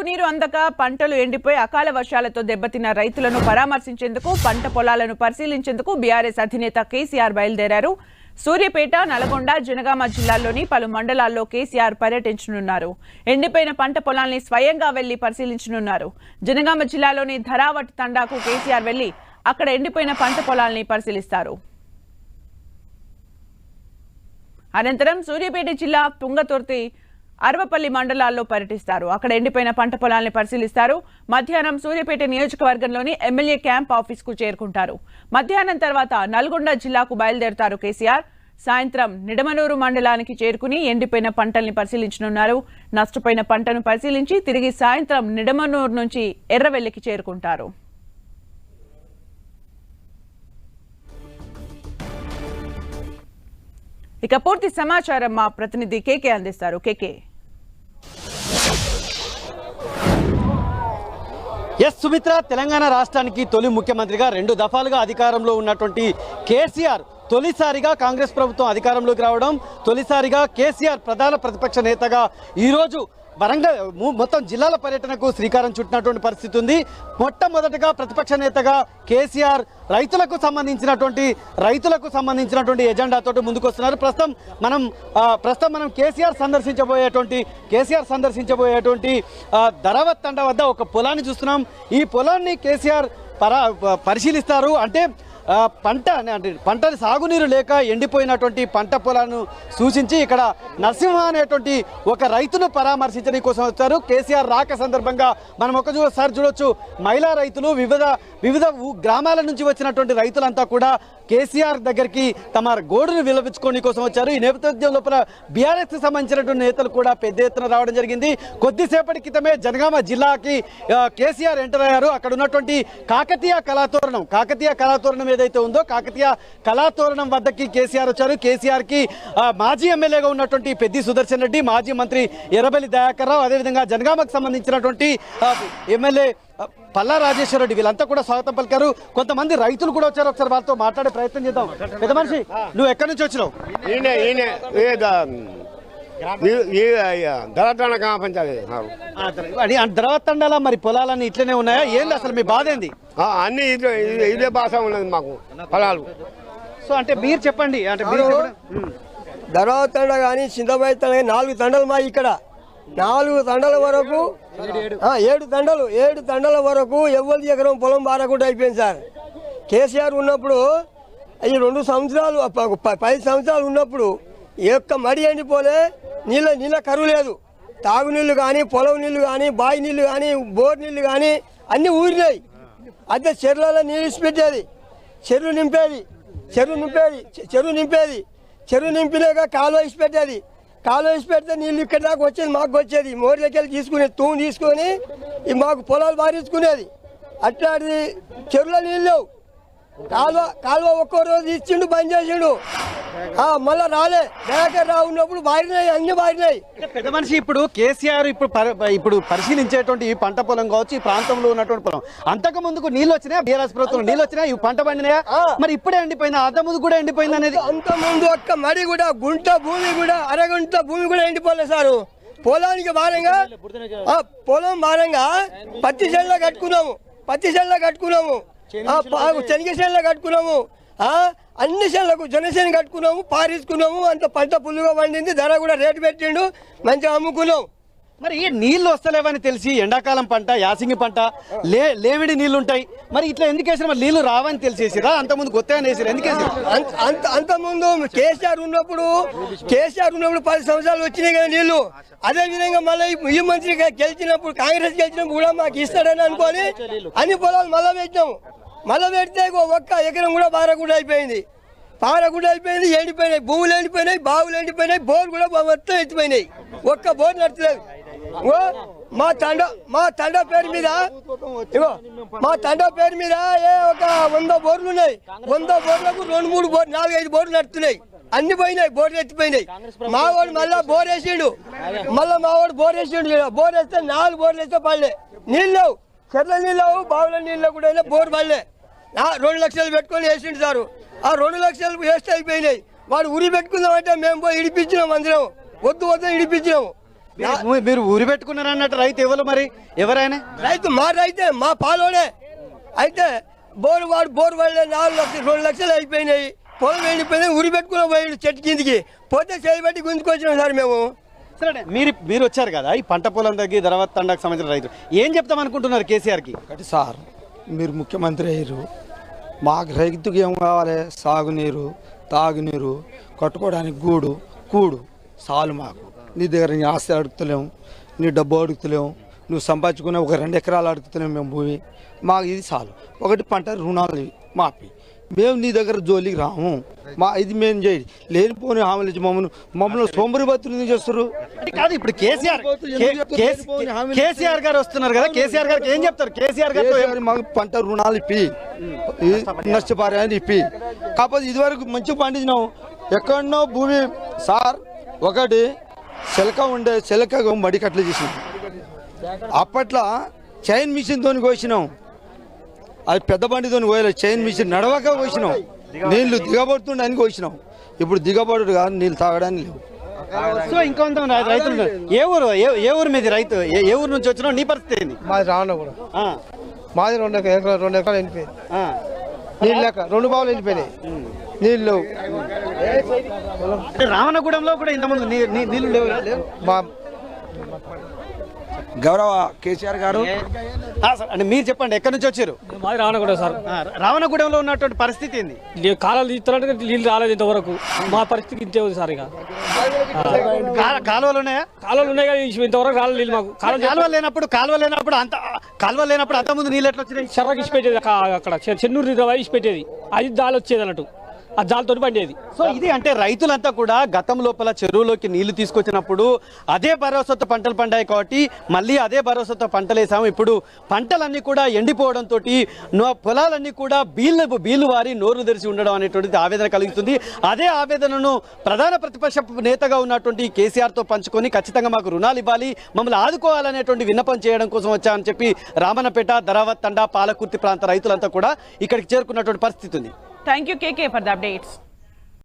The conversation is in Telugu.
సాగునీరు అందక పంటలు ఎండిపోయి అకాల వర్షాలతో దెబ్బతిన్న రైతులను పరామర్శించేందుకు పంట పొలాలను పరిశీలించేందుకు బీఆర్ఎస్ అధినేత కేసీఆర్ బయలుదేరారు. సూర్యాపేట, నల్గొండ, జనగామ జిల్లాల్లోని పలు మండలాల్లో కేసీఆర్ పర్యటించనున్నారు. ఎండిపోయిన పంట పొలాల్ని స్వయంగా వెళ్లి పరిశీలించనున్నారు. జనగామ జిల్లాలోని ధరావట్ తండాకు కేసీఆర్ వెళ్లి అక్కడ ఎండిపోయిన పంట పొలాల్ని పరిశీలిస్తారు. అనంతరం సూర్యాపేట జిల్లా తుంగతుర్తి, అరవపల్లి మండలాల్లో పర్యటిస్తారు. అక్కడ ఎండిపోయిన పంట పొలాల్ని పరిశీలిస్తారు. మధ్యాహ్నం సూర్యాపేట నియోజకవర్గంలోని ఎమ్మెల్యే క్యాంప్ ఆఫీస్కు చేరుకుంటారు. మధ్యాహ్నం తర్వాత నల్గొండ జిల్లాకు బయలుదేరుతారు కేసీఆర్. సాయంత్రం నిడమనూరు మండలానికి చేరుకుని ఎండిపోయిన పంటల్ని పరిశీలించనున్నారు. నష్టపోయిన పంటను పరిశీలించి తిరిగి సాయంత్రం నిడమనూరు నుంచి ఎర్రవెల్లికి చేరుకుంటారు. ఇక పూర్తి సమాచారం మా ప్రతినిధి కేకే అందిస్తారు. కేకే. సుమిత్ర, తెలంగాణ రాష్ట్రానికి తొలి ముఖ్యమంత్రిగా 2 దఫాలుగా అధికారంలో ఉన్నటువంటి కేసీఆర్ తొలిసారిగా కాంగ్రెస్ ప్రభుత్వం అధికారంలోకి రావడం, తొలిసారిగా కేసీఆర్ ప్రధాన ప్రతిపక్ష నేతగా ఈరోజు వరంగల్ మొత్తం జిల్లాల పర్యటనకు శ్రీకారం చుట్టినటువంటి పరిస్థితి ఉంది. మొట్టమొదటగా ప్రతిపక్ష నేతగా కేసీఆర్ రైతులకు సంబంధించినటువంటి ఎజెండాతో ముందుకు వస్తున్నారు. ప్రస్తుతం మనం కేసీఆర్ సందర్శించబోయేటువంటి ధరావత్ తండా వద్ద ఒక పొలాన్ని చూస్తున్నాం. ఈ పొలాన్ని కేసీఆర్ పరిశీలిస్తారు. అంటే పంట సాగునీరు లేక ఎండిపోయినటువంటి పంట పొలాలను సూచించి ఇక్కడ నరసింహ అనేటువంటి ఒక రైతును పరామర్శించడం కోసం వచ్చారు. కేసీఆర్ రాక సందర్భంగా మనం ఒకసారి చూడొచ్చు, మహిళా రైతులు, వివిధ గ్రామాల నుంచి వచ్చినటువంటి రైతులంతా కూడా కేసీఆర్ దగ్గరికి తమ గోడును విలపించుకోవడం కోసం వచ్చారు. ఈ నేపథ్యం లోపల బీఆర్ఎస్కి సంబంధించినటువంటి నేతలు కూడా పెద్ద ఎత్తున రావడం జరిగింది. కొద్దిసేపటి క్రితమే జనగామ జిల్లాకి కేసీఆర్ ఎంటర్ అయ్యారు. అక్కడ ఉన్నటువంటి కాకతీయ కళాతోరణం ఏదైతే ఉందో కాకతీయ కళాతోరణం వద్దకి కేసీఆర్ వచ్చారు. కేసీఆర్కి మాజీ ఎమ్మెల్యేగా ఉన్నటువంటి పెద్ది సుదర్శన్ రెడ్డి, మాజీ మంత్రి ఎర్రబెల్లి దయాకర్ రావు, అదేవిధంగా జనగామకు సంబంధించినటువంటి ఎమ్మెల్యే పల్లా రాజేశ్వర రెడ్డి వీళ్ళంతా కూడా స్వాగతం పలికారు. కొంతమంది రైతులు కూడా వచ్చారు. ఒకసారి వాళ్ళతో మాట్లాడే ప్రయత్నం చేద్దాం. పెద్ద మనిషి, నువ్వు ఎక్కడి నుంచి వచ్చినావు? ధరావత్ తండాల మరి పొలాలన్నీ ఇట్లనే ఉన్నాయా? ఏంది అసలు మీ బాధ ఏంది? అన్ని ఇదే భాష ఉన్నది మాకు పొలాలు. సో అంటే మీరు చెప్పండి. అంటే ధరావత్ తండ కానీ చింతబాయి తండ 4 తండలు మా ఇక్కడ 4 తండల వరకు 7 తండల వరకు ఎవరి ఎకరం పొలం బారకుండా అయిపోయింది సార్. కేసీఆర్ ఉన్నప్పుడు ఈ 2 సంవత్సరాలు 10 సంవత్సరాలు ఉన్నప్పుడు యొక్క మడి ఎండిపోలే, నీళ్ళ కరువు లేదు. తాగునీళ్ళు కానీ, పొలం నీళ్ళు కానీ, బావి నీళ్ళు కానీ, బోర్ నీళ్ళు కానీ అన్నీ ఊరినాయి. అదే చెరువులలో నీళ్ళు ఇచ్చిపెట్టేది, చెరువు నింపినాక కాలువ ఇచ్చిపెట్టేది. కాలువ ఇచ్చిపెడితే నీళ్ళు ఇక్కడ దాకా వచ్చేది, మాకు వచ్చేది. మోర్లకి వెళ్ళి తీసుకునేది, తూము తీసుకొని మాకు పొలాలు బారించుకునేది. అట్లాంటిది చెరువులో నీళ్ళు లేవు. కాలువ ఒక్కో రోజు ఇచ్చిండు, బంద్ చేసిండు. మళ్ళా రాలే. దయాకర్ రావు ఉన్నప్పుడు బారినాయి, అన్ని బారినాయి. పెద్ద మనిషి, ఇప్పుడు కేసీఆర్ ఇప్పుడు పరిశీలించేటువంటి ఈ పంట పొలం కావచ్చు, ఈ ప్రాంతంలో ఉన్నటువంటి పొలం, అంతకు ముందుకు నీళ్ళు వచ్చినాయా? బీఆర్ఎస్ ప్రభుత్వం నీళ్ళు వచ్చినాయా? ఈ పంట పండినాయా? మరి ఇప్పుడే ఎండిపోయిందా? అంత ముందు కూడా ఎండిపోయింది అనేది? అంత ముందు ఒక్క మడి కూడా, గుంట భూమి కూడా, అరగుంట భూమి కూడా ఎండిపోలేదు సారు. పొలానికి భారంగా పత్తి చేనులో కట్టుకున్నాము, శనగ చేనులో కట్టుకున్నాము, అన్ని చేనులకు జనసేన కట్టుకున్నాము, పారించుకున్నాము. అంత పంట పుల్లుగా పండింది. ధర కూడా రేటు పెట్టిండు, మంచిగా అమ్ముకున్నాం. మరి నీళ్లు వస్తలేవని తెలిసి ఎండాకాలం పంట, యాసింగి పంట, లేమిడి నీళ్లు ఉంటాయి. మరి ఇట్లా ఎందుకు వేసారు? మరి నీళ్లు రావని తెలిసేసిరా? అంతకుముందు కొత్తగా వేసారు, ఎందుకు వేసారు? అంతకుముందు కేసీఆర్ ఉన్నప్పుడు 10 సంవత్సరాలు వచ్చినాయి కదా నీళ్లు. అదే విధంగా మళ్ళీ ఈ మంత్రి గెలిచినప్పుడు, కాంగ్రెస్ గెలిచినప్పుడు కూడా మాకు ఇస్తాడని అనుకోని అన్ని పొలాలు మళ్ళా పెడితే ఒక్క ఎకరం కూడా పారకుండా అయిపోయింది, ఎండిపోయినాయి. భూములు ఎండిపోయినాయి, బావులు ఎండిపోయినాయి, బోర్లు కూడా మొత్తం ఎత్తిపోయినాయి. ఒక్క బోర్ నడుచలేదు. మా తండ పేరు మీద ఒక 100 బోర్లు ఉన్నాయి. 100 బోర్లకు 2-3 బోర్లు, 4-5 బోర్లు నడుతున్నాయి. అన్ని పోయినాయి, బోర్లు ఎత్తిపోయినాయి. మావాడు మళ్ళా బోర్ వేసిండు. బోర్ వేస్తే 4 బోర్లు వేస్తే పడలే. నీళ్ళు లేవు, చెట్ల నీళ్ళు లేవు, బావుల నీళ్ళు కూడా బోర్ పడలే. 2 లక్షలు పెట్టుకొని వేసిండు సారు. ఆ 2 లక్షలు వేస్ట్ అయిపోయినాయి. వాడు ఉరి పెట్టుకుందామంటే మేము పోయి ఇడిపించినాం. అందరం వద్దు ఇడిపించినాము. మీరు ఊరి పెట్టుకున్నారు అన్నట్టు రైతు ఎవరు మరి ఎవరైనా రైతు మా రైతే మా పాలోనే అయితే బోరు వాళ్ళే 4 లక్షలు 2 లక్షలు అయిపోయినాయి. పొలం ఎండిపోయినాయి. ఉరి పెట్టుకుని పోయాడు చెట్టు కిందికి పోతే చేయబట్టి గుంజుకొచ్చినాం సార్ మేము. సరే మీరు వచ్చారు కదా ఈ పంట పొలం దగ్గర ధరవత్ తండాకు సంబంధించిన రైతు ఏం చెప్తాం అనుకుంటున్నారు కేసీఆర్కి? ఒకటి సార్, మీరు ముఖ్యమంత్రి అయ్యారు, మాకు రైతుకి ఏం కావాలి? సాగునీరు, తాగునీరు, కట్టుకోవడానికి కూడు చాలు మాకు. నీ దగ్గర నీ ఆస్తి అడుగుతలేము, నీ డబ్బు అడుగుతలేము, నువ్వు సంపాదించుకునే ఒక 2 ఎకరాలు అడుగుతలేము మేము భూమి. మాకు ఇది చాలు. ఒకటి పంట రుణాలు మాపి, మేము నీ దగ్గర జోలికి రాము. ఇది మేము చేయి లేనిపోని హామీలు ఇచ్చి మమ్మల్ని సోమరి బతులు చేస్తారు కాదు. ఇప్పుడు కేసీఆర్ గారు వస్తున్నారు కదా, కేసీఆర్ గారికి ఏం చెప్తారు? కేసీఆర్ గారు మాకు పంట రుణాలు ఇప్పి, నష్టపరిహారాన్ని ఇప్పి. కాకపోతే ఇదివరకు మంచిగా పండించినాం. ఎక్కడనో భూమి సార్, ఒకటి చిలక మడికట్లు చేసినాం. అప్పట్లో చైన్ మిషన్తో కోసినాం. అది పెద్ద బండితో కోయలేదు, చైన్ మిషన్ నడవక కోసినాం. నీళ్లు దిగబడుతుండే అని కోసినాం. ఇప్పుడు దిగబడు కాదు, నీళ్ళు తాగడానికి లేవు. సో ఇంకొంత రైతులు ఏ ఊరు మీది రైతు? ఏ ఊరు నుంచి వచ్చినావు? నీ పరిస్థితి ఏంది? మాది రావణ కూడా మాది 2 ఎకరాలు వెళ్ళిపోయింది. నీళ్ళు లేక 2 బావులు వెళ్ళిపోయినాయి. నీళ్ళు రావణగూడెంలో కూడా ఇంతకుముందు నీళ్లు లేవు. మా గౌరవ కేసీఆర్ గారు అంటే మీరు చెప్పండి, ఎక్కడి నుంచి వచ్చారు? మాది రావణగూడెం సార్. రావణగూడెంలో ఉన్నటువంటి పరిస్థితి ఏంది? కాలాలు తీస్తారంటే నీళ్ళు రాలేదు ఇంతవరకు. మా పరిస్థితి ఇంతే ఉంది సార్. ఇక కాలువలు ఉన్నాయా? కాలువలు ఉన్నాయి కానీ ఇంతవరకు రాలేదు నీళ్ళు మాకు. కాలువ లేనప్పుడు అంత ముందు నీళ్ళు ఎట్లా వచ్చినాయి? చెర్రకి ఇచ్చి పెట్టేది అక్కడ చెన్నూరు ఇచ్చి పెట్టేది. అది దాలి వచ్చేది అన్నట్టు, ఆ జాలతో పండేది. సో ఇది అంటే రైతులంతా కూడా గతం లోపల చెరువులోకి నీళ్లు తీసుకొచ్చినప్పుడు అదే భరోసాతో పంటలు పండాయి కాబట్టి మళ్ళీ అదే భరోసాతో పంటలు వేసాము. ఇప్పుడు పంటలన్నీ కూడా ఎండిపోవడంతో పొలాలన్నీ కూడా బీళ్లు వారి నోరు తెరిచి ఉండడం అనేటువంటిది ఆవేదన కలుగుతుంది. అదే ఆవేదనను ప్రధాన ప్రతిపక్ష నేతగా ఉన్నటువంటి కేసీఆర్తో పంచుకొని ఖచ్చితంగా మాకు రుణాలు ఇవ్వాలి, మమ్మల్ని ఆదుకోవాలనేటువంటి విన్నపం చేయడం కోసం వచ్చామని చెప్పి రామన్నపేట, ధరావత్ తండా, పాలకుర్తి ప్రాంత రైతులంతా కూడా ఇక్కడికి చేరుకున్నటువంటి పరిస్థితి ఉంది. Thank you, KK, for the updates.